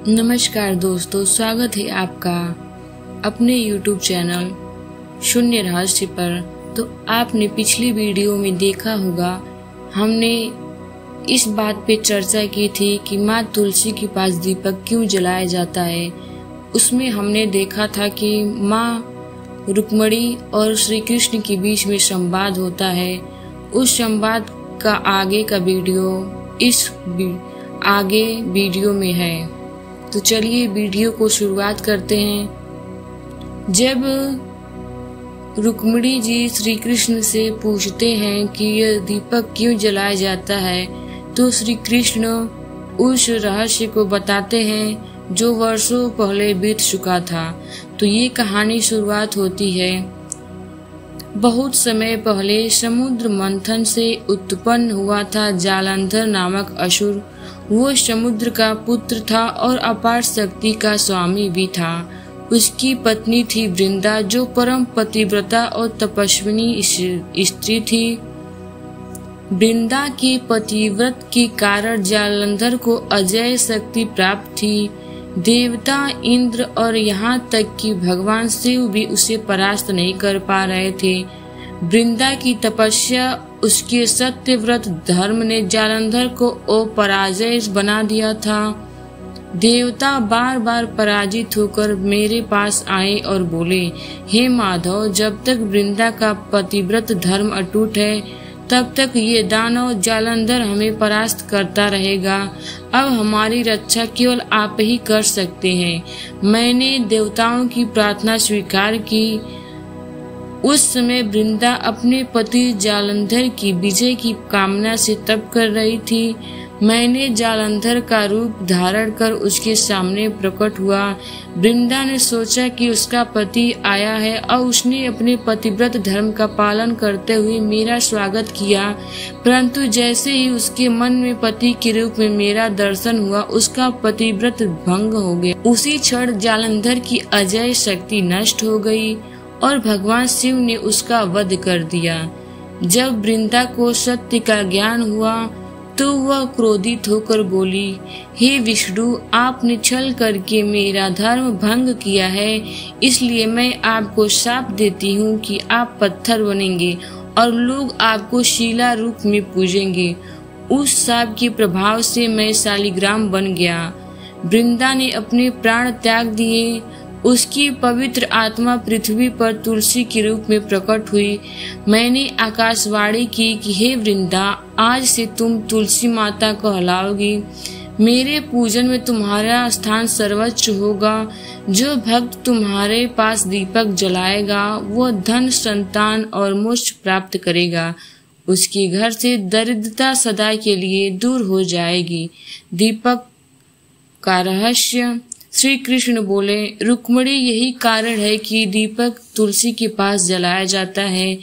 नमस्कार दोस्तों, स्वागत है आपका अपने YouTube चैनल शून्य रहस्य पर। तो आपने पिछली वीडियो में देखा होगा, हमने इस बात पे चर्चा की थी कि माँ तुलसी के पास दीपक क्यों जलाया जाता है। उसमें हमने देखा था कि माँ रुक्मिणी और श्री कृष्ण के बीच में संवाद होता है। उस संवाद का आगे का वीडियो इस आगे वीडियो में है। तो चलिए वीडियो को शुरुआत करते हैं। जब रुक्मिणी जी श्री कृष्ण से पूछते हैं कि यह दीपक क्यों जलाया जाता है, तो श्री कृष्ण उस रहस्य को बताते हैं जो वर्षों पहले बीत चुका था। तो ये कहानी शुरुआत होती है। बहुत समय पहले समुद्र मंथन से उत्पन्न हुआ था जालंधर नामक असुर। वो समुद्र का पुत्र था और अपार शक्ति का स्वामी भी था। उसकी पत्नी थी वृंदा, जो परम पतिव्रता और तपस्विनी स्त्री थी। वृंदा के पतिव्रत के कारण जालंधर को अजय शक्ति प्राप्त थी। देवता इंद्र और यहाँ तक कि भगवान शिव भी उसे परास्त नहीं कर पा रहे थे। वृंदा की तपस्या, उसके सत्यव्रत धर्म ने जालंधर को अपराजय बना दिया था। देवता बार बार पराजित होकर मेरे पास आए और बोले, हे माधव, जब तक वृंदा का पतिव्रत धर्म अटूट है तब तक ये दानव जालंधर हमें परास्त करता रहेगा। अब हमारी रक्षा केवल आप ही कर सकते हैं। मैंने देवताओं की प्रार्थना स्वीकार की। उस समय वृंदा अपने पति जालंधर की विजय की कामना से तप कर रही थी। मैंने जालंधर का रूप धारण कर उसके सामने प्रकट हुआ। वृंदा ने सोचा कि उसका पति आया है और उसने अपने पतिव्रत धर्म का पालन करते हुए मेरा स्वागत किया। परंतु जैसे ही उसके मन में पति के रूप में मेरा दर्शन हुआ, उसका पतिव्रत भंग हो गया। उसी क्षण जालंधर की अजय शक्ति नष्ट हो गई और भगवान शिव ने उसका वध कर दिया। जब वृंदा को सत्य का ज्ञान हुआ तो वह क्रोधित होकर बोली, हे विष्णु, आपने छल करके मेरा धर्म भंग किया है, इसलिए मैं आपको शाप देती हूँ कि आप पत्थर बनेंगे और लोग आपको शिला रूप में पूजेंगे। उस शाप के प्रभाव से मैं शालिग्राम बन गया। वृंदा ने अपने प्राण त्याग दिए। उसकी पवित्र आत्मा पृथ्वी पर तुलसी के रूप में प्रकट हुई। मैंने आकाशवाणी की कि हे वृंदा, आज से तुम तुलसी माता कहलाओगी। मेरे पूजन में तुम्हारा स्थान सर्वोच्च होगा। जो भक्त तुम्हारे पास दीपक जलाएगा वो धन, संतान और मोक्ष प्राप्त करेगा। उसके घर से दरिद्रता सदा के लिए दूर हो जाएगी। दीपक का रहस्य। श्री कृष्ण बोले, रुक्मिणी, यही कारण है कि दीपक तुलसी के पास जलाया जाता है।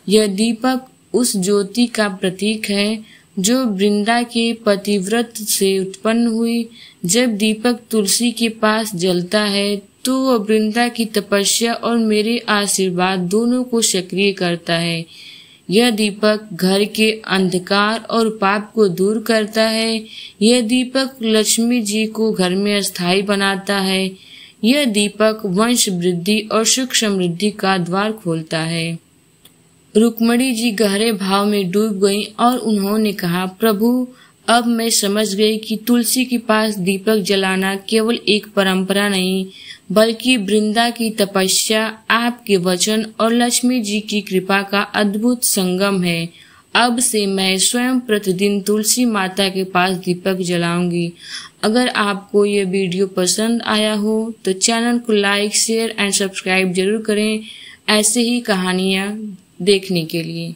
यह दीपक उस ज्योति का प्रतीक है जो वृंदा के पतिव्रत से उत्पन्न हुई। जब दीपक तुलसी के पास जलता है तो वह वृंदा की तपस्या और मेरे आशीर्वाद दोनों को सक्रिय करता है। यह दीपक घर के अंधकार और पाप को दूर करता है। यह दीपक लक्ष्मी जी को घर में स्थायी बनाता है। यह दीपक वंश वृद्धि और सुख समृद्धि का द्वार खोलता है। रुक्मिणी जी गहरे भाव में डूब गईं और उन्होंने कहा, प्रभु, अब मैं समझ गई कि तुलसी के पास दीपक जलाना केवल एक परंपरा नहीं, बल्कि वृंदा की तपस्या, आपके वचन और लक्ष्मी जी की कृपा का अद्भुत संगम है। अब से मैं स्वयं प्रतिदिन तुलसी माता के पास दीपक जलाऊंगी। अगर आपको ये वीडियो पसंद आया हो तो चैनल को लाइक, शेयर एंड सब्सक्राइब जरूर करें ऐसे ही कहानियाँ देखने के लिए।